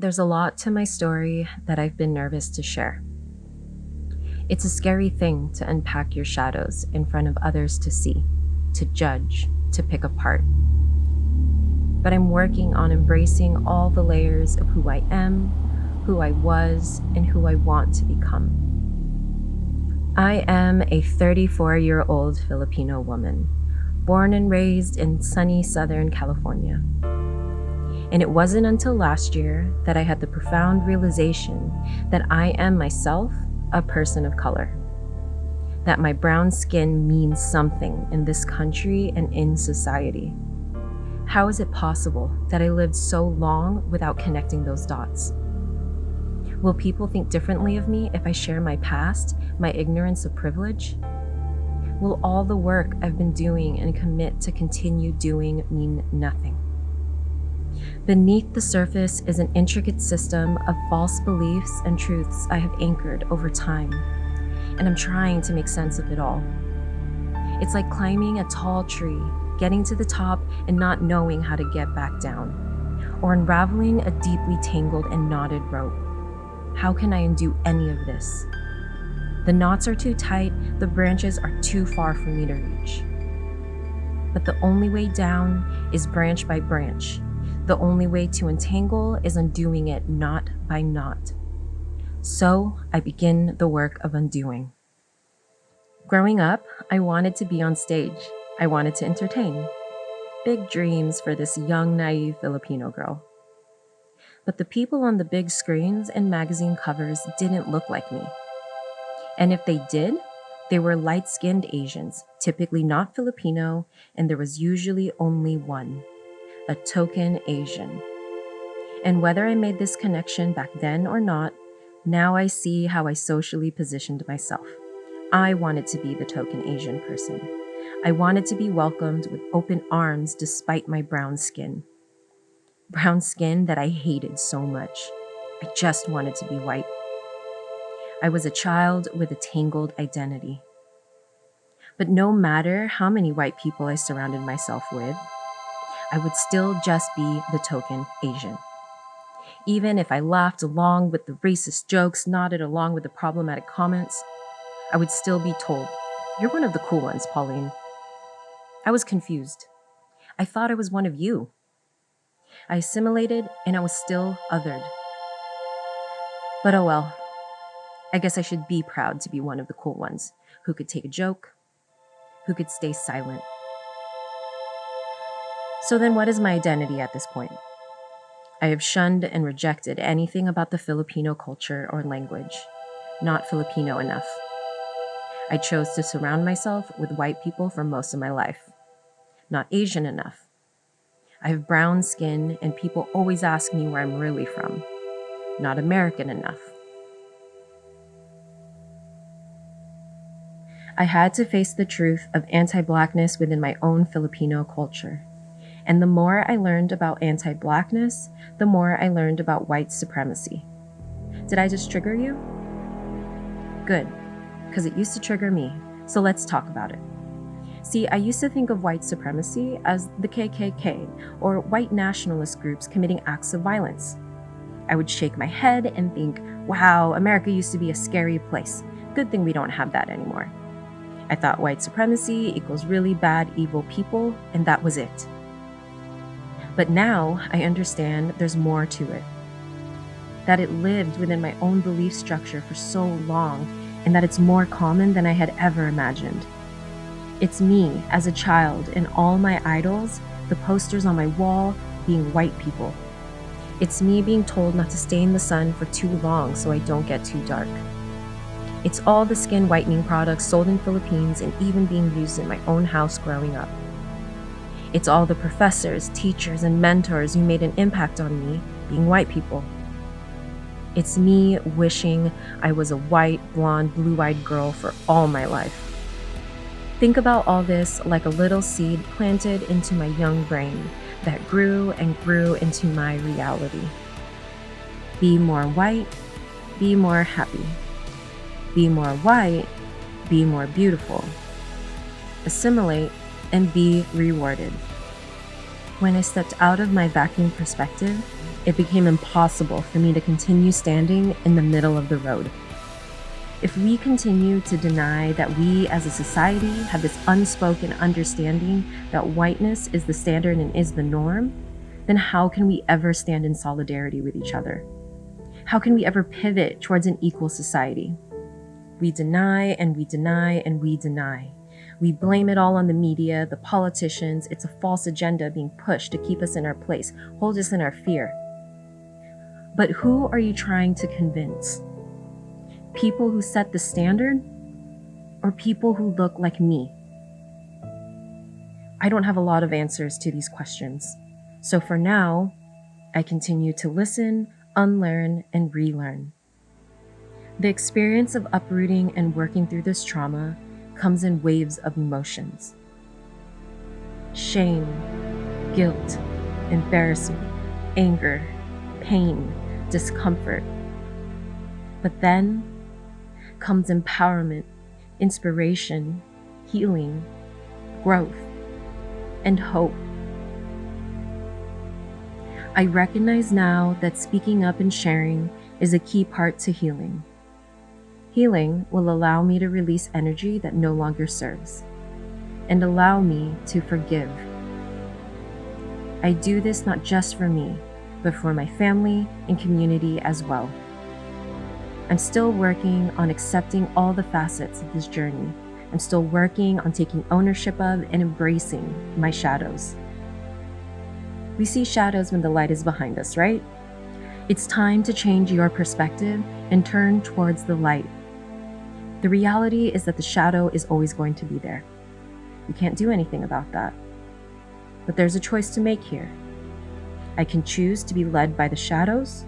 There's a lot to my story that I've been nervous to share. It's a scary thing to unpack your shadows in front of others to see, to judge, to pick apart. But I'm working on embracing all the layers of who I am, who I was, and who I want to become. I am a 34-year-old Filipino woman, born and raised in sunny Southern California. And it wasn't until last year that I had the profound realization that I am myself a person of color. That my brown skin means something in this country and in society. How is it possible that I lived so long without connecting those dots? Will people think differently of me if I share my past, my ignorance of privilege? Will all the work I've been doing and commit to continue doing mean nothing? Beneath the surface is an intricate system of false beliefs and truths I have anchored over time, and I'm trying to make sense of it all. It's like climbing a tall tree, getting to the top and not knowing how to get back down, or unraveling a deeply tangled and knotted rope. How can I undo any of this? The knots are too tight, the branches are too far for me to reach. But the only way down is branch by branch. The only way to untangle is undoing it knot by knot. So I begin the work of undoing. Growing up, I wanted to be on stage. I wanted to entertain. Big dreams for this young, naive Filipino girl. But the people on the big screens and magazine covers didn't look like me. And if they did, they were light-skinned Asians, typically not Filipino, and there was usually only one. A token Asian. And whether I made this connection back then or not, now I see how I socially positioned myself. I wanted to be the token Asian person. I wanted to be welcomed with open arms despite my brown skin. Brown skin that I hated so much. I just wanted to be white. I was a child with a tangled identity. But no matter how many white people I surrounded myself with, I would still just be the token Asian. Even if I laughed along with the racist jokes, nodded along with the problematic comments, I would still be told, "You're one of the cool ones, Pauline." I was confused. I thought I was one of you. I assimilated and I was still othered. But oh well, I guess I should be proud to be one of the cool ones who could take a joke, who could stay silent. So then what is my identity at this point? I have shunned and rejected anything about the Filipino culture or language. Not Filipino enough. I chose to surround myself with white people for most of my life. Not Asian enough. I have brown skin and people always ask me where I'm really from. Not American enough. I had to face the truth of anti-Blackness within my own Filipino culture. And the more I learned about anti-Blackness, the more I learned about white supremacy. Did I just trigger you? Good, because it used to trigger me, so let's talk about it. See, I used to think of white supremacy as the KKK or white nationalist groups committing acts of violence. I would shake my head and think, wow, America used to be a scary place. Good thing we don't have that anymore. I thought white supremacy equals really bad, evil people, and that was it. But now I understand there's more to it. That it lived within my own belief structure for so long, and that it's more common than I had ever imagined. It's me as a child and all my idols, the posters on my wall, being white people. It's me being told not to stay in the sun for too long so I don't get too dark. It's all the skin whitening products sold in Philippines and even being used in my own house growing up. It's all the professors, teachers, and mentors who made an impact on me, being white people. It's me wishing I was a white, blonde, blue-eyed girl for all my life. Think about all this like a little seed planted into my young brain that grew and grew into my reality. Be more white, be more happy. Be more white, be more beautiful. Assimilate, and be rewarded. When I stepped out of my vacuum perspective, it became impossible for me to continue standing in the middle of the road. If we continue to deny that we as a society have this unspoken understanding that whiteness is the standard and is the norm, then how can we ever stand in solidarity with each other? How can we ever pivot towards an equal society? We deny and we deny and we deny. We blame it all on the media, the politicians. It's a false agenda being pushed to keep us in our place, hold us in our fear. But who are you trying to convince? People who set the standard, or people who look like me? I don't have a lot of answers to these questions. So for now, I continue to listen, unlearn, and relearn. The experience of uprooting and working through this trauma comes in waves of emotions. Shame, guilt, embarrassment, anger, pain, discomfort. But then comes empowerment, inspiration, healing, growth, and hope. I recognize now that speaking up and sharing is a key part to healing. Healing will allow me to release energy that no longer serves, and allow me to forgive. I do this not just for me, but for my family and community as well. I'm still working on accepting all the facets of this journey. I'm still working on taking ownership of and embracing my shadows. We see shadows when the light is behind us, right? It's time to change your perspective and turn towards the light. The reality is that the shadow is always going to be there. You can't do anything about that. But there's a choice to make here. I can choose to be led by the shadows,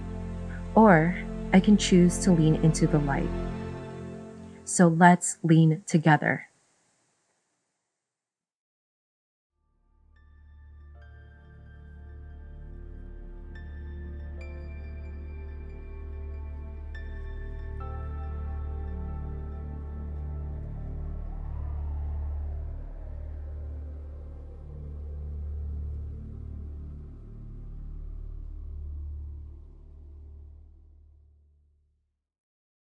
or I can choose to lean into the light. So let's lean together.